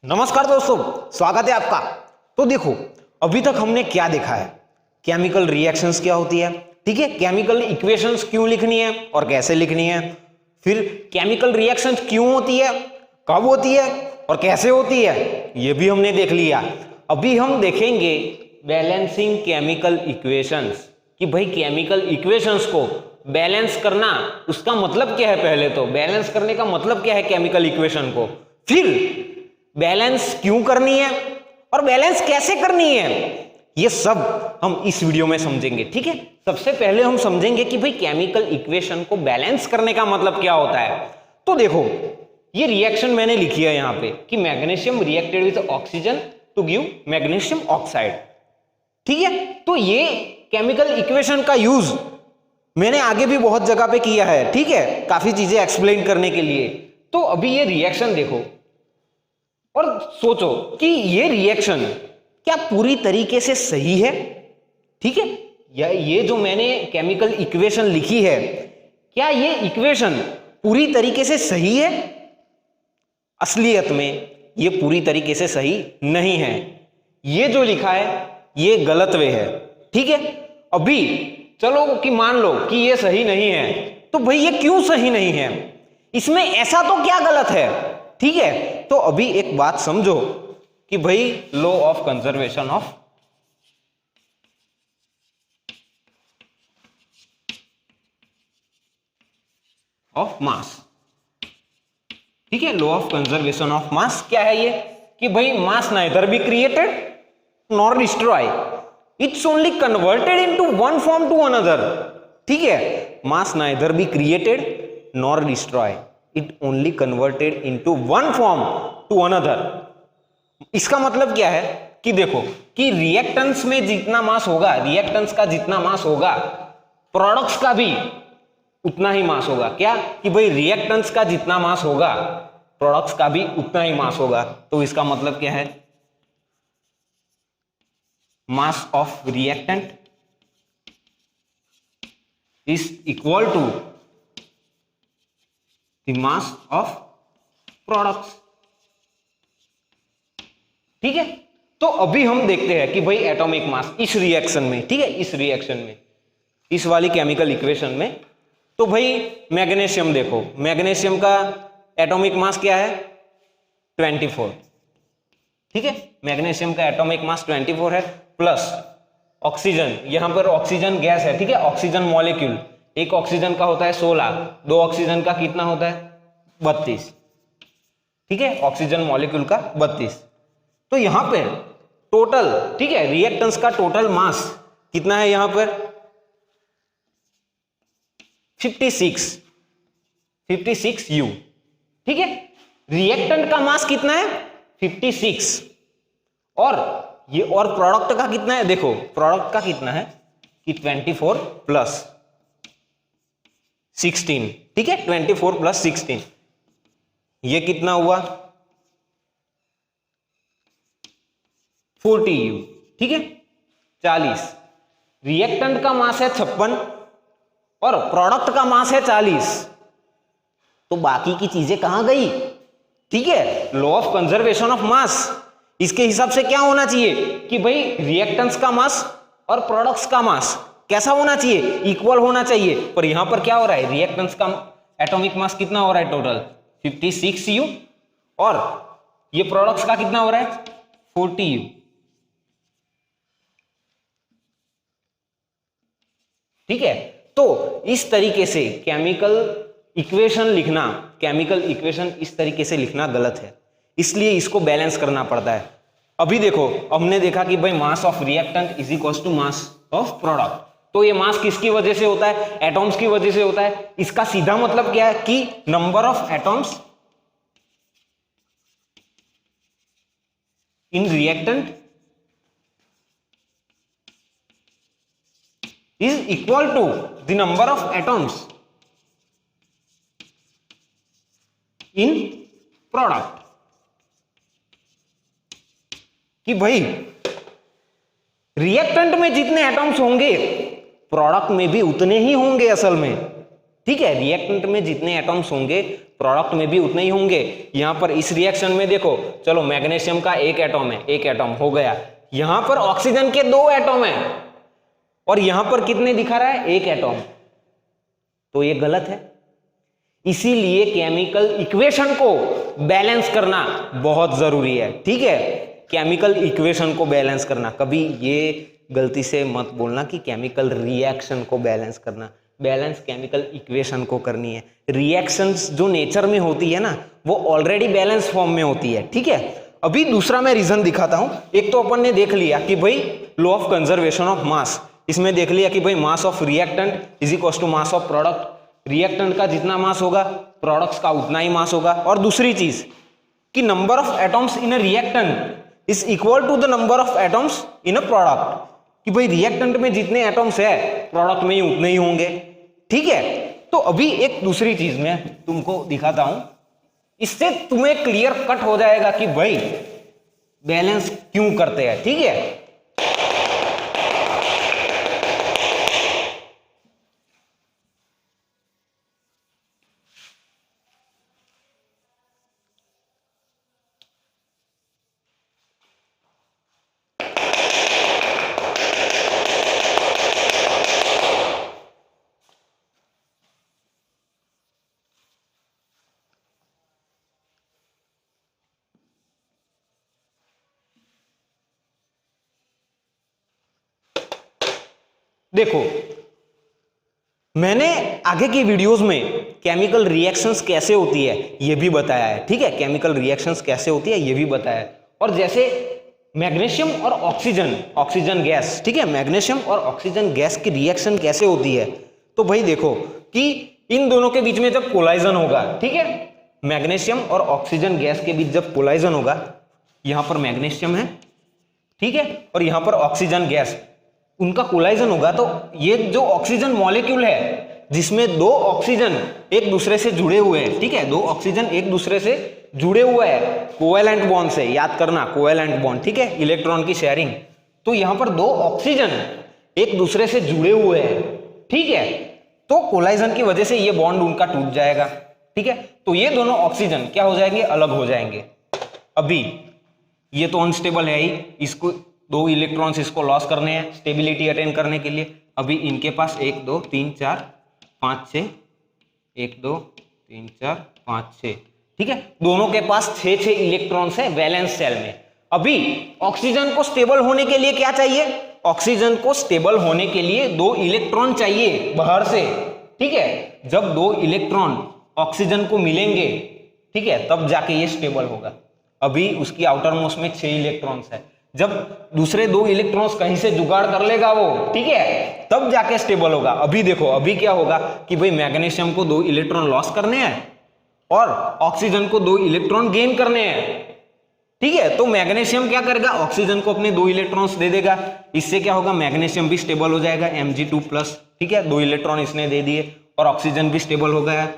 नमस्कार दोस्तों, स्वागत है आपका। तो देखो, अभी तक हमने क्या देखा है, केमिकल रिएक्शंस क्या होती है, ठीक है, केमिकल इक्वेशंस क्यों लिखनी है और कैसे लिखनी है, फिर केमिकल रिएक्शंस क्यों होती है, कब होती है और कैसे होती है, ये भी हमने देख लिया। अभी हम देखेंगे बैलेंसिंग केमिकल इक्वेशंस, कि भाई केमिकल इक्वेशंस को बैलेंस करना, उसका मतलब क्या है। पहले तो बैलेंस करने का मतलब क्या है केमिकल इक्वेशन को, फिर बैलेंस क्यों करनी है और बैलेंस कैसे करनी है, ये सब हम इस वीडियो में समझेंगे, ठीक है। सबसे पहले हम समझेंगे कि भाई केमिकल इक्वेशन को बैलेंस करने का मतलब क्या होता है। तो देखो, ये रिएक्शन मैंने लिखी है यहां पे कि magnesium reacted with oxygen to give magnesium oxide, ठीक है। तो ये केमिकल इक्वेशन का यूज मैंने आगे भी बहुत जगह पे किया है, ठीक है, काफी चीजें एक्सप्लेन करने के लिए। तो अभी ये रिएक्शन देखो और सोचो कि ये रिएक्शन क्या पूरी तरीके से सही है, ठीक है, या ये जो मैंने केमिकल इक्वेशन लिखी है, क्या ये इक्वेशन पूरी तरीके से सही है। असलियत में ये पूरी तरीके से सही नहीं है। ये जो लिखा है ये गलत वे है, ठीक है। अभी चलो कि मान लो कि ये सही नहीं है, तो भाई ये क्यों सही नहीं है, इसमें ऐसा तो क्या गलत है, ठीक है। तो अभी एक बात समझो कि भाई law of conservation of mass, ठीक है, law of conservation of mass क्या है ये, कि भाई mass neither be created nor destroy, it's only converted into one form to another, ठीक है। Mass neither be created nor destroy, it only converted into one form to another. इसका मतलब क्या है कि देखो कि रिएक्टेंस में जितना मास होगा, रिएक्टेंस का जितना मास होगा, प्रोडक्ट्स का भी उतना ही मास होगा। क्या कि भाई रिएक्टेंस का जितना मास होगा, प्रोडक्ट्स का भी उतना ही मास होगा। तो इसका मतलब क्या है, mass of reactant is equal to the mass of products, ठीक है। तो अभी हम देखते हैं कि भाई एटॉमिक मास इस रिएक्शन में, ठीक है, इस रिएक्शन में, इस वाली केमिकल इक्वेशन में, तो भाई मैग्नीशियम देखो, मैग्नीशियम का एटॉमिक मास क्या है 24, ठीक है, मैग्नीशियम का एटॉमिक मास 24 है, प्लस ऑक्सीजन, यहां पर ऑक्सीजन गैस है, ठीक है, ऑक्सीजन मॉलिक्यूल, एक ऑक्सीजन का होता है 16, दो ऑक्सीजन का कितना होता है 32, ठीक है, ऑक्सीजन मॉलिक्यूल का 32। तो यहां पर टोटल, ठीक है, रिएक्टेंस का टोटल मास कितना है यहां पर 56 U, ठीक है। रिएक्टेंट का मास कितना है 56, और ये और प्रोडक्ट का कितना है, देखो प्रोडक्ट का कितना है कि 24 प्लस 16, ठीक है, 24 प्लस 16, ये कितना हुआ 40 U, ठीक है, 40। रिएक्टेंट का मास है 56 और प्रोडक्ट का मास है 40, तो बाकी की चीजें कहां गई, ठीक है। लॉ ऑफ कंजर्वेशन ऑफ मास, इसके हिसाब से क्या होना चाहिए कि भाई रिएक्टेंट्स का मास और प्रोडक्ट्स का मास कैसा होना चाहिए, इक्वल होना चाहिए। पर यहां पर क्या हो रहा है, रिएक्टेंट्स का एटॉमिक मास कितना हो रहा है टोटल 56 U, और ये प्रोडक्ट्स का कितना हो रहा है 40 U, ठीक है। तो इस तरीके से केमिकल इक्वेशन लिखना, केमिकल इक्वेशन इस तरीके से लिखना गलत है, इसलिए इसको बैलेंस करना पड़ता है। अभी देखो, हमने देखा कि भाई mass of reactant is equal to mass of product, तो ये मास किसकी वजह से होता है, एटॉम्स की वजह से होता है। इसका सीधा मतलब क्या है कि number of atoms in reactant is equal to the number of atoms in product, कि भाई रिएक्टेंट में जितने एटॉम्स होंगे प्रोडक्ट में भी उतने ही होंगे असल में, ठीक है। रिएक्टेंट में जितने एटॉम्स होंगे प्रोडक्ट में भी उतने ही होंगे। यहां पर इस रिएक्शन में देखो, चलो मैग्नीशियम का एक एटम है, एक एटम हो गया, यहां पर ऑक्सीजन के 2 एटम है और यहां पर कितने दिखा रहा है, एक एटम, तो ये गलत है। इसीलिए केमिकल इक्वेशन को बैलेंस करना बहुत जरूरी है, ठीक है। केमिकल इक्वेशन को बैलेंस करना, कभी ये गलती से मत बोलना कि केमिकल रिएक्शन को बैलेंस करना, बैलेंस केमिकल इक्वेशन को करनी है। रिएक्शंस जो नेचर में होती है ना, वो ऑलरेडी बैलेंस फॉर्म में होती है, ठीक है। अभी दूसरा मैं रीजन दिखाता हूं। एक तो अपन ने देख लिया कि भाई law of conservation of mass, इसमें देख लिया कि भाई mass of reactant is equal to mass of product, reactant का जितना मास होगा प्रोडक्ट्स का उतना ही मास होगा। और दूसरी चीज कि number of atoms in a reactant is equal to the number of atoms in a product, कि भाई रिएक्टेंट में जितने एटम्स है प्रोडक्ट में ही उतने ही होंगे, ठीक है। तो अभी एक दूसरी चीज मैं तुमको दिखाता हूं, इससे तुम्हें क्लियर कट हो जाएगा कि भाई बैलेंस क्यों करते हैं, ठीक है। देखो मैंने आगे की वीडियोस में केमिकल रिएक्शंस कैसे होती है ये भी बताया है, ठीक है। केमिकल रिएक्शंस कैसे होती है ये भी बताया है। और जैसे मैग्नीशियम और ऑक्सीजन गैस, ठीक है, मैग्नीशियम और ऑक्सीजन गैस की रिएक्शन कैसे होती है, तो भाई देखो कि इन दोनों के बीच में जब कोलाइजन होगा, ठीक है, मैग्नीशियम और ऑक्सीजन गैस के बीच जब कोलाइजन होगा, यहां पर मैग्नीशियम है, ठीक है, और यहां पर ऑक्सीजन गैस, उनका कोलाइजन होगा, तो ये जो ऑक्सीजन मॉलिक्यूल है जिसमें 2 ऑक्सीजन एक दूसरे से जुड़े हुए हैं, ठीक है, 2 ऑक्सीजन एक दूसरे से जुड़े हुए हैं कोवेलेंट बॉन्ड से, याद करना कोवेलेंट बॉन्ड, ठीक है, इलेक्ट्रॉन की शेयरिंग। तो यहां पर 2 ऑक्सीजन एक दूसरे से जुड़े हुए हैं, ठीक है, तो कोलाइजन की वजह से ये बॉन्ड उनका टूट जाएगा, ठीक है। तो ये दोनों ऑक्सीजन क्या हो जाएंगे, अलग हो जाएंगे। अभी ये तो अनस्टेबल है ही, इसको 2 इलेक्ट्रॉन्स इसको लॉस करने हैं स्टेबिलिटी अटेन करने के लिए। अभी इनके पास 1 2 3 4 5 6, 1 2 3 4 5 6, ठीक है, दोनों के पास 6 इलेक्ट्रॉन्स है वैलेंस शेल में। अभी ऑक्सीजन को स्टेबल होने के लिए क्या चाहिए, ऑक्सीजन को स्टेबल होने के लिए 2 इलेक्ट्रॉन चाहिए बाहर से, ठीक है। जब 2 इलेक्ट्रॉन ऑक्सीजन को मिलेंगे, ठीक है, तब जाके ये स्टेबल होगा। अभी उसकी आउटर मोस्ट में 6 इलेक्ट्रॉन्स है, जब दूसरे 2 इलेक्ट्रॉन्स कहीं से जुगाड़ कर लेगा वो, ठीक है, तब जाके स्टेबल होगा। अभी देखो अभी क्या होगा कि भाई मैग्नीशियम को 2 इलेक्ट्रॉन लॉस करने हैं और ऑक्सीजन को 2 इलेक्ट्रॉन गेन करने हैं, ठीक है। तो मैग्नीशियम क्या करेगा, ऑक्सीजन को अपने 2 इलेक्ट्रॉन्स दे देगा, इससे क्या होगा, मैग्नीशियम भी स्टेबल हो जाएगा, Mg2+, ठीक है, 2 इलेक्ट्रॉन इसने दे दिए और ऑक्सीजन भी स्टेबल हो गया,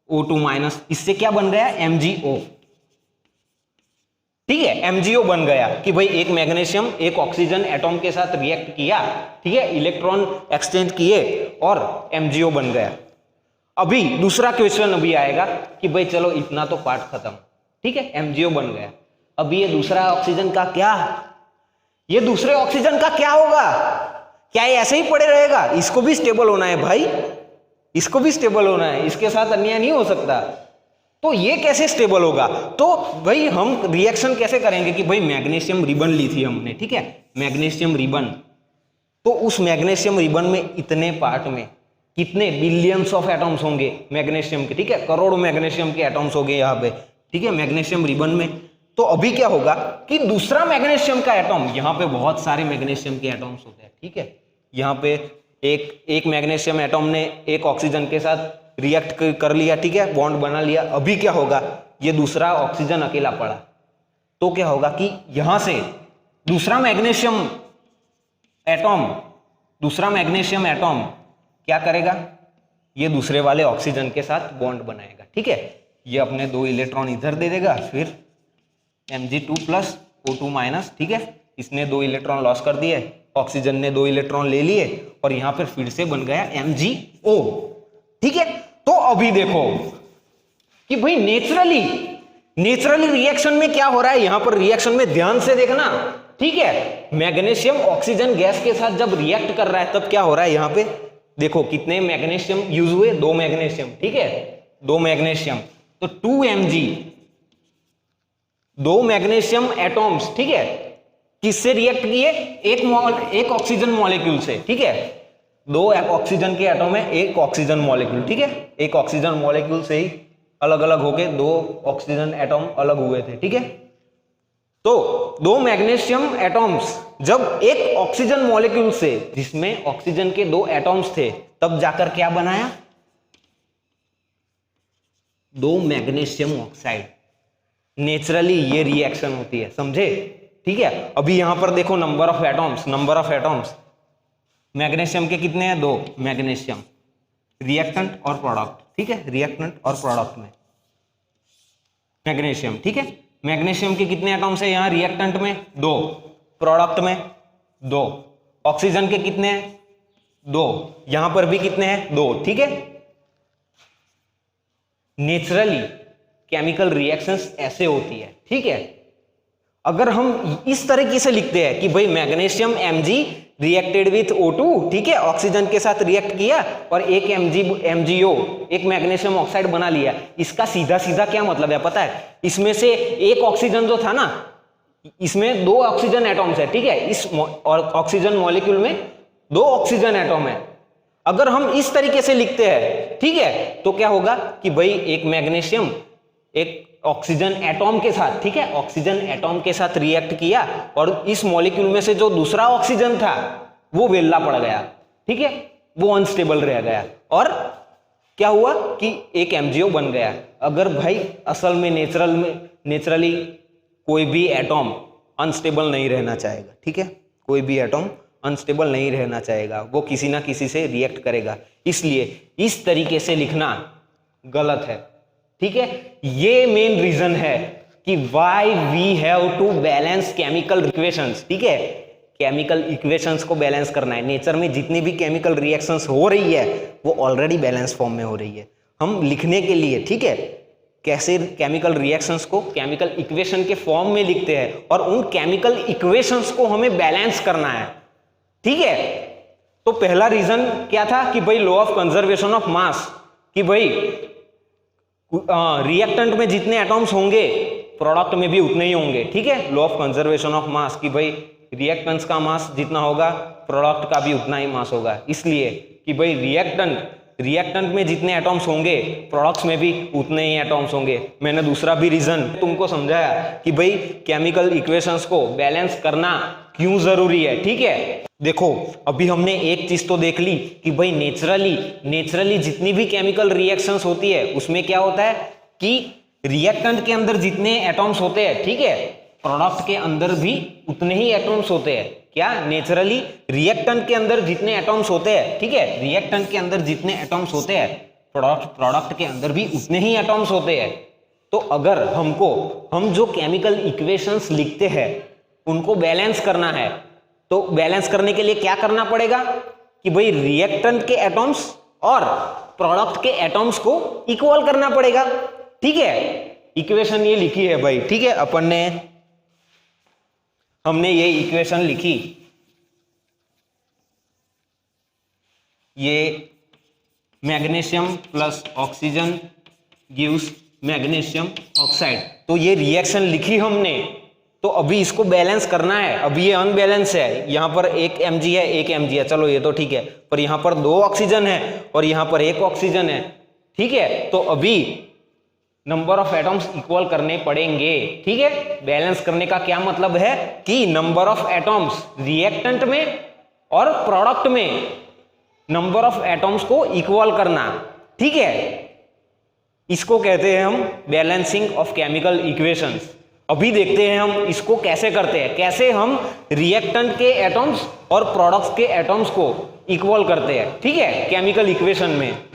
O2-, इससे क्या बन गया, MgO, ठीक है, MgO बन गया कि भाई एक मैग्नीशियम एक ऑक्सीजन एटॉम के साथ रिएक्ट किया, ठीक है, इलेक्ट्रॉन एक्सचेंज किए और MgO बन गया। अभी दूसरा क्वेश्चन अभी आएगा कि भाई चलो इतना तो पार्ट खत्म, ठीक है, MgO बन गया। अभी ये दूसरा ऑक्सीजन का क्या, ये दूसरे ऑक्सीजन का क्या होगा, क्या ये ऐसे ही पड़े रहेगा, इसको भी स्टेबल होना है भाई, इसको भी स्टेबल होना है, इसके साथ अन्याय नहीं हो सकता। तो ये कैसे स्टेबल होगा, तो भाई हम रिएक्शन कैसे करेंगे कि भाई मैग्नीशियम रिबन ली थी हमने, ठीक है, मैग्नीशियम रिबन, तो उस मैग्नीशियम रिबन में इतने पार्ट में कितने बिलियंस ऑफ एटम्स होंगे मैग्नीशियम के, ठीक है, करोड़ों मैग्नीशियम के एटम्स होंगे यहाँ पे, ठीक है, मैग्नीशियम रिबन में। तो अभी क्या होगा कि दूसरा मैग्नीशियम का एटम, यहाँ पे बहुत सारे मैग्नीशियम के एटम्स होते हैं, ठीक है, यहाँ पे एक मैग्नीशियम एटम ने एक ऑक्सीजन के साथ रिएक्ट कर लिया, ठीक है, बॉन्ड बना लिया। अभी क्या होगा, ये दूसरा ऑक्सीजन अकेला पड़ा, तो क्या होगा कि यहां से दूसरा मैग्नीशियम एटम क्या करेगा, ये दूसरे वाले ऑक्सीजन के साथ बॉन्ड बनाएगा, ठीक है, ये अपने 2 इलेक्ट्रॉन इधर दे देगा, फिर Mg2+ O2-, ठीक है, इसने 2 इलेक्ट्रॉन लॉस कर दिए, ऑक्सीजन ने 2 इलेक्ट्रॉन ले लिए और यहां पर फिर से बन गया MgO, ठीक है। तो अभी देखो कि भाई नेचुरली रिएक्शन में क्या हो रहा है। यहां पर रिएक्शन में ध्यान से देखना, ठीक है। मैग्नीशियम ऑक्सीजन गैस के साथ जब रिएक्ट कर रहा है तब क्या हो रहा है, यहां पे देखो कितने मैग्नीशियम यूज हुए, 2 मैग्नीशियम, ठीक है, 2 मैग्नीशियम, तो 2 mg, 2 मैग्नीशियम एटॉम्स, ठीक है, किससे रिएक्ट किए, एक ऑक्सीजन मॉलिक्यूल से, ठीक है, 2 ऑक्सीजन के एटॉम है, एक ऑक्सीजन मॉलिक्यूल, ठीक है, एक ऑक्सीजन मॉलिक्यूल से ही अलग अलग होके 2 ऑक्सीजन एटॉम अलग हुए थे, ठीक है। तो 2 मैग्नीशियम एटॉम्स जब एक ऑक्सीजन मॉलिक्यूल से, जिसमें ऑक्सीजन के 2 एटॉम्स थे, तब जाकर क्या बनाया, 2 मैग्नीशियम ऑक्साइड। नेचुरली ये रिएक्शन होती है, समझे, ठीक है। अभी यहां पर देखो नंबर ऑफ एटॉम्स, मैग्नीशियम के कितने हैं, 2 मैग्नीशियम, रिएक्टेंट और प्रोडक्ट, ठीक है, रिएक्टेंट और प्रोडक्ट में मैग्नीशियम, ठीक है। मैग्नीशियम के कितने एटॉम्स है यहां रिएक्टेंट में, 2, प्रोडक्ट में 2, ऑक्सीजन के कितने हैं, 2, यहां पर भी कितने हैं, 2, ठीक है। नेचुरली केमिकल रिएक्शंस ऐसे होती है, ठीक है। अगर हम इस तरीके से लिखते हैं कि भाई magnesium Mg reacted with O2, ठीक है, ऑक्सीजन के साथ रिएक्ट किया और एक MgO, एक मैग्नीशियम ऑक्साइड बना लिया, इसका सीधा सीधा क्या मतलब है पता है, इसमें से एक ऑक्सीजन जो था ना, इसमें 2 ऑक्सीजन एटॉम्स है, ठीक है, इस ऑक्सीजन मॉलिक्यूल में 2 ऑक्सीजन एटॉम है। अगर हम इस तरीके से लिखते हैं, ठीक है, तो क्या होगा कि भाई एक मैग्नीशियम एक ऑक्सीजन एटॉम के साथ, ठीक है, ऑक्सीजन एटॉम के साथ रिएक्ट किया और इस मॉलिक्यूल में से जो दूसरा ऑक्सीजन था वो वेल्ला पड़ गया, ठीक है, वो अनस्टेबल रह गया और क्या हुआ कि एक MgO बन गया। अगर भाई असल में नेचुरली कोई भी एटॉम अनस्टेबल नहीं रहना चाहेगा, ठीक है, कोई भी एटॉम अनस्टेबल नहीं रहना चाहेगा, वो किसी ना किसी से रिएक्ट करेगा, इसलिए इस तरीके से लिखना गलत है, ठीक है। ये मेन रीजन है कि why we have to balance chemical equations, ठीक है, केमिकल इक्वेशंस को बैलेंस करना है। नेचर में जितनी भी केमिकल रिएक्शंस हो रही है वो ऑलरेडी बैलेंस फॉर्म में हो रही है। हम लिखने के लिए, ठीक है, कैसे केमिकल रिएक्शंस को केमिकल इक्वेशन के फॉर्म में लिखते हैं और उन केमिकल इक्वेशंस को हमें बैलेंस करना है, ठीक है। तो पहला रीजन क्या था कि भाई लॉ ऑफ कंजर्वेशन ऑफ मास, कि भाई रिएक्टेंट में जितने एटॉम्स होंगे प्रोडक्ट में भी उतने ही होंगे, ठीक है, लॉ ऑफ कंजर्वेशन ऑफ मास, कि भाई रिएक्टेंट्स का मास जितना होगा प्रोडक्ट का भी उतना ही मास होगा, इसलिए कि भाई रिएक्टेंट में जितने एटॉम्स होंगे प्रोडक्ट्स में भी उतने ही एटॉम्स होंगे। मैंने दूसरा भी रीजन तुमको समझाया कि भाई केमिकल इक्वेशंस को बैलेंस करना क्यों जरूरी है, ठीक है। देखो अभी हमने एक चीज तो देख ली कि भाई नेचुरली जितनी भी केमिकल रिएक्शंस होती है उसमें क्या होता है कि रिएक्टेंट के अंदर जितने एटॉम्स होते हैं, ठीक है, प्रोडक्ट के अंदर भी उतने ही एटॉम्स होते हैं। क्या, नेचुरली रिएक्टेंट के अंदर जितने एटॉम्स होते हैं, ठीक है, रिएक्टेंट के अंदर जितने एटॉम्स होते हैं प्रोडक्ट के अंदर भी उतने ही एटॉम्स होते हैं। तो अगर हम जो केमिकल इक्वेशंस लिखते हैं उनको बैलेंस करना है, तो बैलेंस करने के लिए क्या करना पड़ेगा कि भाई रिएक्टेंट के एटॉम्स और प्रोडक्ट के एटॉम्स को इक्वल करना पड़ेगा, ठीक है। इक्वेशन ये लिखी है भाई, ठीक है, हमने ये इक्वेशन लिखी, ये magnesium plus oxygen gives magnesium oxide, तो ये रिएक्शन लिखी हमने। तो अभी इसको बैलेंस करना है, अभी ये अनबैलेंस है, यहां पर एक Mg है एक Mg है, चलो ये तो ठीक है, पर यहां पर 2 ऑक्सीजन है और यहां पर 1 ऑक्सीजन है, ठीक है। तो अभी नंबर ऑफ एटॉम्स इक्वल करने पड़ेंगे, ठीक है। बैलेंस करने का क्या मतलब है कि नंबर ऑफ एटॉम्स रिएक्टेंट में और प्रोडक्ट में नंबर ऑफ एटॉम्स को इक्वल करना, ठीक है। इसको कहते हैं हम बैलेंसिंग ऑफ केमिकल इक्वेशंस। अभी देखते हैं हम इसको कैसे करते हैं, कैसे हम रिएक्टेंट के एटॉम्स और प्रोडक्ट्स के एटॉम्स को इक्वल करते हैं, ठीक है, केमिकल इक्वेशन में।